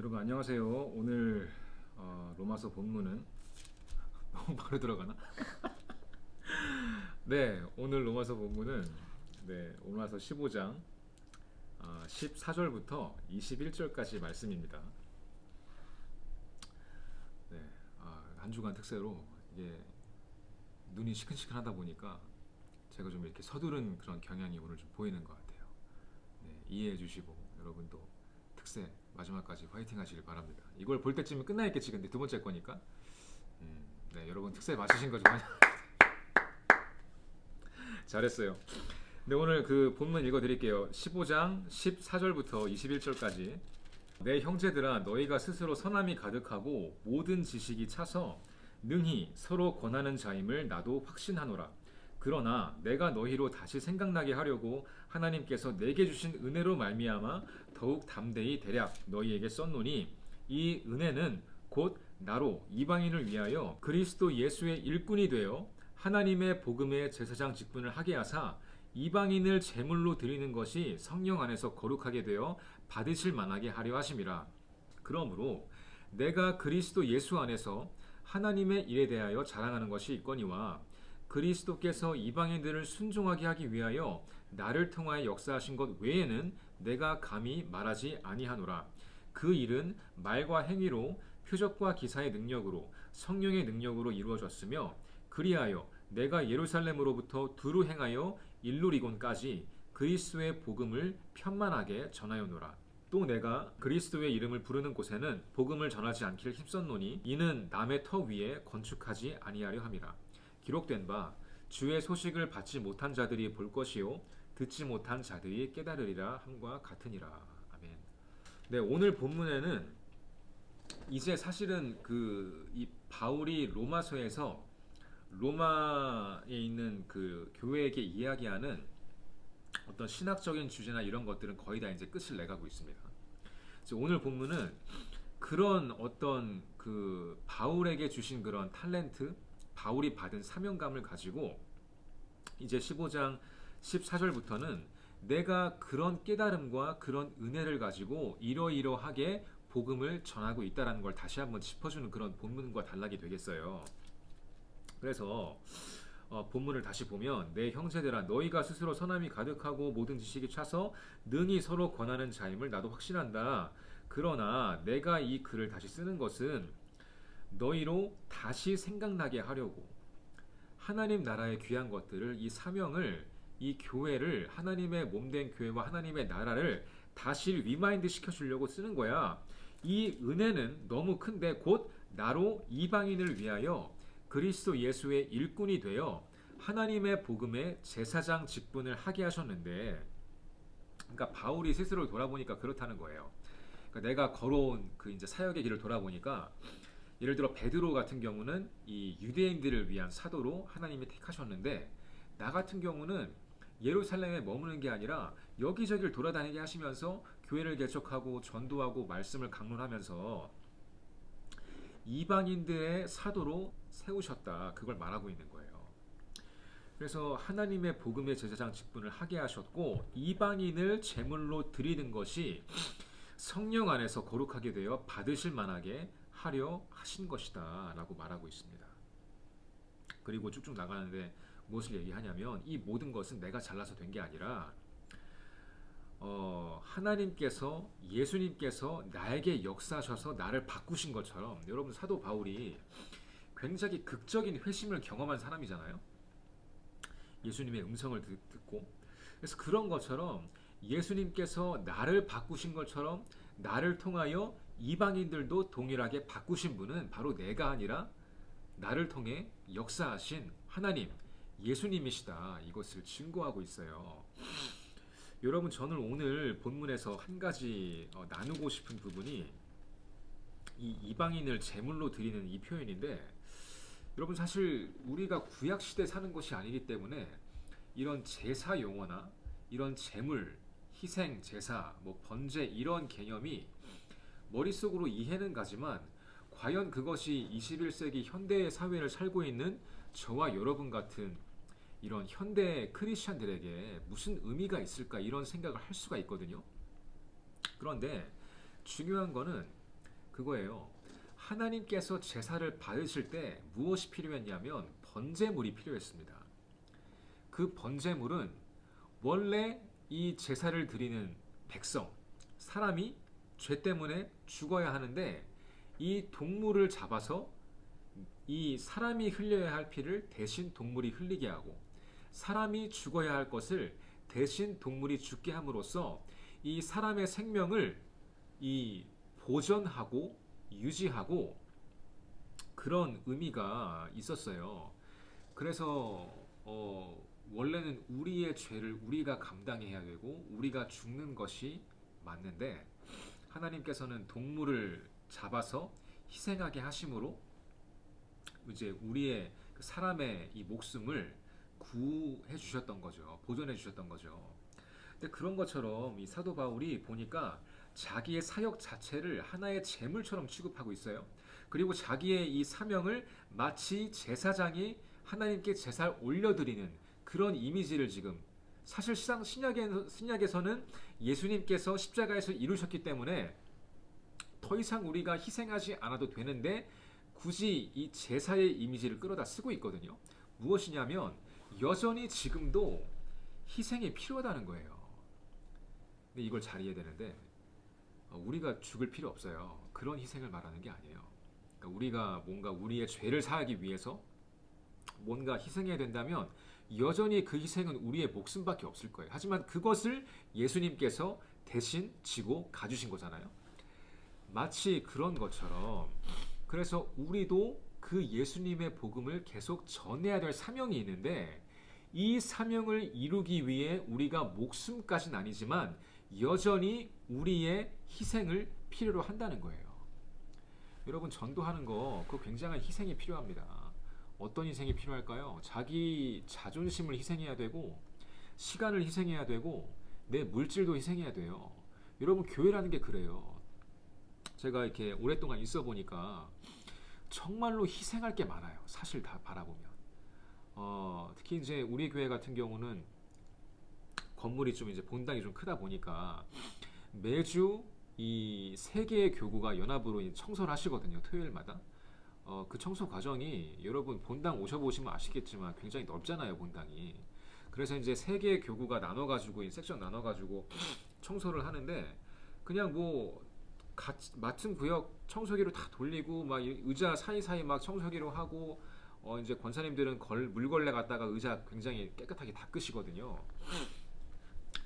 여러분 안녕하세요. 오늘 로마서 본문은 너무 바로 들어가나? 네, 오늘 로마서 본문은 로마서 15장 14절부터 21절까지 말씀입니다. 네, 한 주간 특세로 이게 눈이 시큰시큰하다 보니까 제가 좀 이렇게 서두른 그런 경향이 오늘 좀 보이는 것 같아요. 네, 이해해 주시고 여러분도 특세 마지막까지 화이팅 하시길 바랍니다. 이걸 볼 때쯤은 끝나 있겠지. 근데 두 번째 거니까. 네, 여러분 특세 맞으신 거 좀 잘했어요. 네, 오늘 그 본문 읽어 드릴게요. 15장 14절부터 21절까지. 내 형제들아 너희가 스스로 선함이 가득하고 모든 지식이 차서 능히 서로 권하는 자임을 나도 확신하노라. 그러나 내가 너희로 다시 생각나게 하려고 하나님께서 내게 주신 은혜로 말미암아 더욱 담대히 대략 너희에게 썼노니 이 은혜는 곧 나로 이방인을 위하여 그리스도 예수의 일꾼이 되어 하나님의 복음의 제사장 직분을 하게 하사 이방인을 제물로 드리는 것이 성령 안에서 거룩하게 되어 받으실 만하게 하려 하심이라. 그러므로 내가 그리스도 예수 안에서 하나님의 일에 대하여 자랑하는 것이 있거니와 그리스도께서 이방인들을 순종하게 하기 위하여 나를 통하여 역사하신 것 외에는 내가 감히 말하지 아니하노라. 그 일은 말과 행위로 표적과 기사의 능력으로 성령의 능력으로 이루어졌으며 그리하여 내가 예루살렘으로부터 두루 행하여 일루리곤까지 그리스도의 복음을 편만하게 전하여노라. 또 내가 그리스도의 이름을 부르는 곳에는 복음을 전하지 않기를 힘썼노니 이는 남의 터 위에 건축하지 아니하려 함이라. 기록된 바 주의 소식을 받지 못한 자들이 볼 것이요 듣지 못한 자들이 깨달으리라 함과 같으니라. 아멘. 네, 오늘 본문에는 이제 사실은 이 바울이 로마서에서 로마에 있는 그 교회에게 이야기하는 어떤 신학적인 주제나 이런 것들은 거의 다 이제 끝을 내가고 있습니다. 그래서 오늘 본문은 그런 어떤 그 바울에게 주신 그런 탤런트, 바울이 받은 사명감을 가지고 이제 15장 14절부터는 내가 그런 깨달음과 그런 은혜를 가지고 이러이러하게 복음을 전하고 있다는 걸 다시 한번 짚어주는 그런 본문과 단락이 되겠어요. 그래서 본문을 다시 보면 내 형제들아 너희가 스스로 선함이 가득하고 모든 지식이 차서 능히 서로 권하는 자임을 나도 확신한다. 그러나 내가 이 글을 다시 쓰는 것은 너희로 다시 생각나게 하려고 하나님 나라의 귀한 것들을 이 사명을 이 교회를 하나님의 몸된 교회와 하나님의 나라를 다시 리마인드 시켜주려고 쓰는 거야. 이 은혜는 너무 큰데 곧 나로 이방인을 위하여 그리스도 예수의 일꾼이 되어 하나님의 복음의 제사장 직분을 하게 하셨는데, 그러니까 바울이 스스로 돌아보니까 그렇다는 거예요. 그러니까 내가 걸어온 그 이제 사역의 길을 돌아보니까 예를 들어 베드로 같은 경우는 이 유대인들을 위한 사도로 하나님이 택하셨는데 나 같은 경우는 예루살렘에 머무는 게 아니라 여기저기를 돌아다니게 하시면서 교회를 개척하고 전도하고 말씀을 강론하면서 이방인들의 사도로 세우셨다. 그걸 말하고 있는 거예요. 그래서 하나님의 복음의 제사장 직분을 하게 하셨고 이방인을 제물로 드리는 것이 성령 안에서 거룩하게 되어 받으실 만하게 하려 하신 것이다 라고 말하고 있습니다. 그리고 쭉쭉 나가는데 무엇을 얘기하냐면 이 모든 것은 내가 잘나서 된 게 아니라 하나님께서 예수님께서 나에게 역사하셔서 나를 바꾸신 것처럼, 여러분 사도 바울이 굉장히 극적인 회심을 경험한 사람이잖아요. 예수님의 음성을 듣고. 그래서 그런 것처럼 예수님께서 나를 바꾸신 것처럼 나를 통하여 이방인들도 동일하게 바꾸신 분은 바로 내가 아니라 나를 통해 역사하신 하나님 예수님이시다. 이것을 증거하고 있어요. 여러분 저는 오늘 본문에서 한 가지 나누고 싶은 부분이 이 이방인을 제물로 드리는 이 표현인데, 여러분 사실 우리가 구약 시대 사는 것이 아니기 때문에 이런 제사 용어나 이런 제물, 희생, 제사, 뭐 번제 이런 개념이 머릿속으로 이해는 가지만 과연 그것이 21세기 현대의 사회를 살고 있는 저와 여러분 같은 이런 현대 크리스찬들에게 무슨 의미가 있을까 이런 생각을 할 수가 있거든요. 그런데 중요한 거는 그거예요. 하나님께서 제사를 받으실 때 무엇이 필요했냐면 번제물이 필요했습니다. 그 번제물은 원래 이 제사를 드리는 백성, 사람이 죄 때문에 죽어야 하는데 이 동물을 잡아서 이 사람이 흘려야 할 피를 대신 동물이 흘리게 하고 사람이 죽어야 할 것을 대신 동물이 죽게 함으로써 이 사람의 생명을 이 보존하고 유지하고 그런 의미가 있었어요. 그래서 원래는 우리의 죄를 우리가 감당해야 되고 우리가 죽는 것이 맞는데 하나님께서는 동물을 잡아서 희생하게 하심으로 이제 우리의 그 사람의 이 목숨을 구해 주셨던 거죠. 보존해 주셨던 거죠. 근데 그런 것처럼 이 사도 바울이 보니까 자기의 사역 자체를 하나의 제물처럼 취급하고 있어요. 그리고 자기의 이 사명을 마치 제사장이 하나님께 제사를 올려드리는 그런 이미지를 지금 사실 신약에서는 예수님께서 십자가에서 이루셨기 때문에 더 이상 우리가 희생하지 않아도 되는데 굳이 이 제사의 이미지를 끌어다 쓰고 있거든요. 무엇이냐면 여전히 지금도 희생이 필요하다는 거예요. 근데 이걸 잘 이해해야 되는데 우리가 죽을 필요 없어요. 그런 희생을 말하는 게 아니에요. 그러니까 우리가 뭔가 우리의 죄를 사하기 위해서 뭔가 희생해야 된다면 여전히 그 희생은 우리의 목숨밖에 없을 거예요. 하지만 그것을 예수님께서 대신 지고 가주신 거잖아요. 마치 그런 것처럼 그래서 우리도 그 예수님의 복음을 계속 전해야 될 사명이 있는데 이 사명을 이루기 위해 우리가 목숨까지는 아니지만 여전히 우리의 희생을 필요로 한다는 거예요. 여러분 전도하는 거 그거 굉장한 희생이 필요합니다. 어떤 희생이 필요할까요? 자기 자존심을 희생해야 되고 시간을 희생해야 되고 내 물질도 희생해야 돼요. 여러분 교회라는 게 그래요. 제가 이렇게 오랫동안 있어 보니까 정말로 희생할 게 많아요. 사실 다 바라보면. 특히 이제 우리 교회 같은 경우는 건물이 좀 이제 본당이 좀 크다 보니까 매주 이 세 개의 교구가 연합으로 청소를 하시거든요. 토요일마다. 그 청소 과정이 여러분 본당 오셔보시면 아시겠지만 굉장히 넓잖아요, 본당이. 그래서 이제 세 개의 교구가 나눠가지고 섹션 나눠가지고 청소를 하는데 그냥 뭐 맡은 구역 청소기로 다 돌리고 막 의자 사이사이 막 청소기로 하고 이제 권사님들은 물걸레 갖다가 의자 굉장히 깨끗하게 닦으시거든요.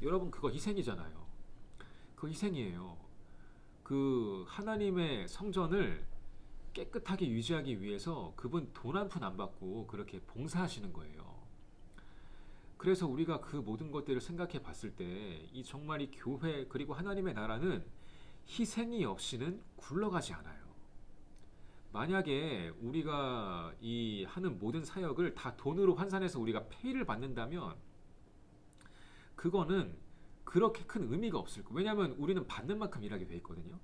여러분 그거 희생이잖아요. 그거 희생이에요. 그 하나님의 성전을 깨끗하게 유지하기 위해서 그분 돈 한 푼 안 받고 그렇게 봉사하시는 거예요. 그래서 우리가 그 모든 것들을 생각해 봤을 때 이 정말 이 교회 그리고 하나님의 나라는 희생이 없이는 굴러가지 않아요. 만약에 우리가 이 하는 모든 사역을 다 돈으로 환산해서 우리가 페이를 받는다면 그거는 그렇게 큰 의미가 없을 거예요. 왜냐하면 우리는 받는 만큼 일하게 돼 있거든요.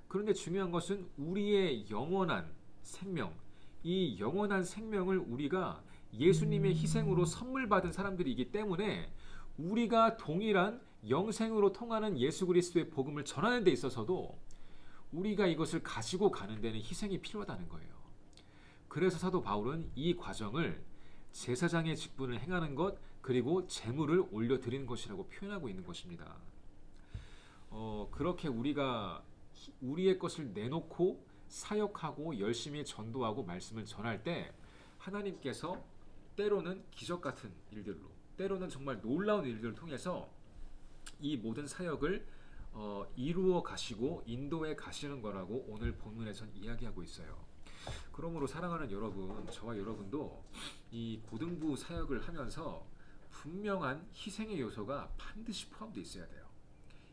그런데 중요한 것은 우리의 영원한 생명, 이 영원한 생명을 우리가 예수님의 희생으로 선물 받은 사람들이기 때문에 우리가 동일한 영생으로 통하는 예수 그리스도의 복음을 전하는 데 있어서도 우리가 이것을 가지고 가는 데는 희생이 필요하다는 거예요. 그래서 사도 바울은 이 과정을 제사장의 직분을 행하는 것 그리고 제물을 올려드리는 것이라고 표현하고 있는 것입니다. 그렇게 우리가 우리의 것을 내놓고 사역하고 열심히 전도하고 말씀을 전할 때 하나님께서 때로는 기적 같은 일들로 때로는 정말 놀라운 일들을 통해서 이 모든 사역을 이루어 가시고 인도해 가시는 거라고 오늘 본문에선 이야기하고 있어요. 그러므로 사랑하는 여러분, 저와 여러분도 이 고등부 사역을 하면서 분명한 희생의 요소가 반드시 포함되어 있어야 돼요.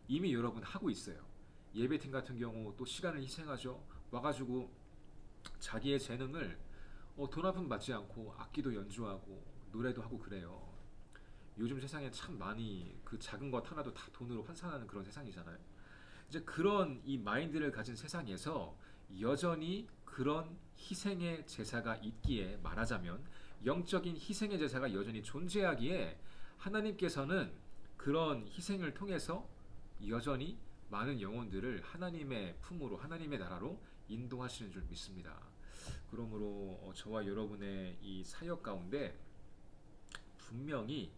이미 여러분 하고 있어요. 예배팀 같은 경우 또 시간을 희생하죠. 와가지고 자기의 재능을 돈 한 푼 받지 않고 악기도 연주하고 노래도 하고 그래요. 요즘 세상에 참 많이 그 작은 것 하나도 다 돈으로 환산하는 그런 세상이잖아요. 이제 그런 이 마인드를 가진 세상에서 여전히 그런 희생의 제사가 있기에 말하자면 영적인 희생의 제사가 여전히 존재하기에 하나님께서는 그런 희생을 통해서 여전히 많은 영혼들을 하나님의 품으로 하나님의 나라로 인도하시는 줄 믿습니다. 그러므로 저와 여러분의 이 사역 가운데 분명히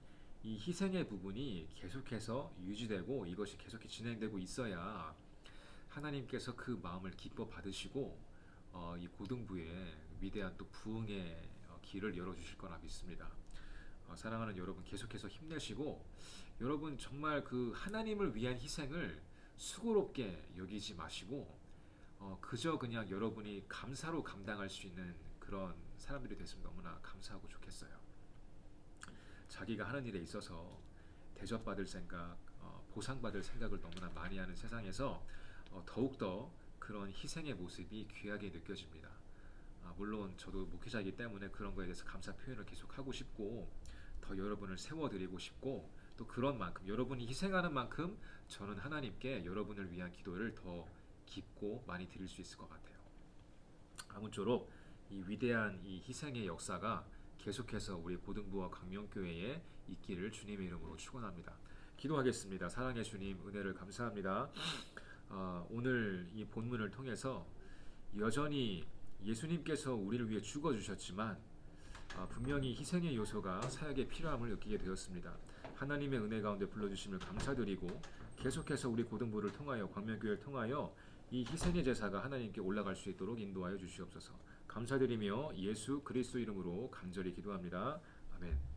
이 희생의 부분이 계속해서 유지되고 이것이 계속해 진행되고 있어야 하나님께서 그 마음을 기뻐 받으시고 이 고등부에 위대한 또 부흥의 길을 열어주실 거라 믿습니다. 사랑하는 여러분, 계속해서 힘내시고 여러분 정말 그 하나님을 위한 희생을 수고롭게 여기지 마시고 그저 그냥 여러분이 감사로 감당할 수 있는 그런 사람들이 됐으면 너무나 감사하고 좋겠어요. 자기가 하는 일에 있어서 대접받을 생각, 보상받을 생각을 너무나 많이 하는 세상에서 더욱더 그런 희생의 모습이 귀하게 느껴집니다. 물론 저도 목회자이기 때문에 그런 거에 대해서 감사 표현을 계속 하고 싶고 더 여러분을 세워드리고 싶고 또 그런 만큼 여러분이 희생하는 만큼 저는 하나님께 여러분을 위한 기도를 더 깊고 많이 드릴 수 있을 것 같아요. 아무쪼록 이 위대한 이 희생의 역사가 계속해서 우리 고등부와 광명교회에 있기를 주님의 이름으로 축원합니다. 기도하겠습니다. 사랑의 주님, 은혜를 감사합니다. 오늘 이 본문을 통해서 여전히 예수님께서 우리를 위해 죽어주셨지만 분명히 희생의 요소가 사역에 필요함을 느끼게 되었습니다. 하나님의 은혜 가운데 불러주심을 감사드리고 계속해서 우리 고등부를 통하여 광명교회를 통하여 이 희생의 제사가 하나님께 올라갈 수 있도록 인도하여 주시옵소서. 감사드리며 예수 그리스도 이름으로 간절히 기도합니다. 아멘.